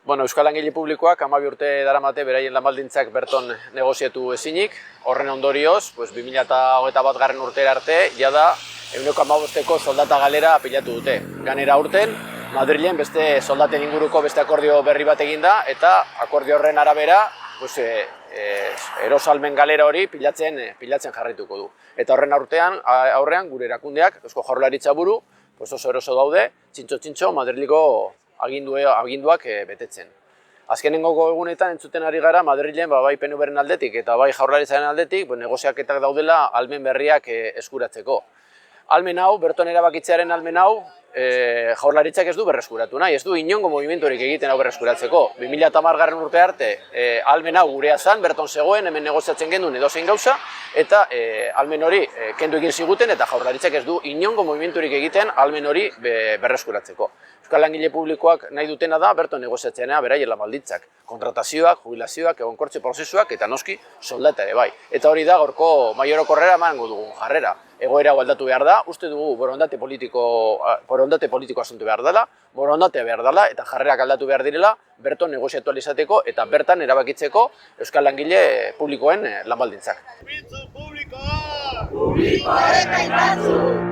Bueno, Euskal Langile Publikoak 12 urte daramate beraien lanbaldintzak berton negoziatu ezinik. Horren ondorioz, 2021 urtera arte, jada 115ko soldata galera pilatu dute. Ganera urten, Madrilen beste soldaten inguruko beste akordio berri bat eginda, eta akordio horren arabera, erosalmen galera hori pilatzen jarraituko du. Eta horren aurrean gure erakundeak, Eusko Jaurlaritza buru, oso eroso daude, txintxo Madriliko aginduak betetzen. Azkenengo egunetan entzuten ari gara Madrilen bai PNVren aldetik eta bai Jaurlaritzaren aldetik negoziaketak daudela ahalmen berriak eskuratzeko. Ahalmen hau, berton erabakitzearen ahalmen hau, Jaurlaritzak ez du berreskuratu nahi, ez du inongo movimenturik egiten hau berreskuratzeko. 2010 urte arte ahalmen hau gurea zan, berton zegoen, hemen negoziatzen genuen edozein gauza, eta ahalmen hori kendu egin ziguten eta Jaurlaritzak ez du inongo movimenturik egiten ahalmen hori berreskuratzeko. Euskal Langile Publikoak nahi dutena da berton negoziatzeana beraien lanbaldintzak. Kontratazioak, jubilazioak, egonkortze prozesuak eta noski soldata ere bai. Eta hori da gaurko mahai orokorrera emango dugun jarrera. Egoera aldatu behar da, uste dugu borondate politiko asunto behar dela, borondatea behar dela eta jarrerak aldatu behar direla berton negoziatu alizateko eta bertan erabakitzeko Euskal Langile Publikoen lanbaldintzak. Publikoaren gainbatzu!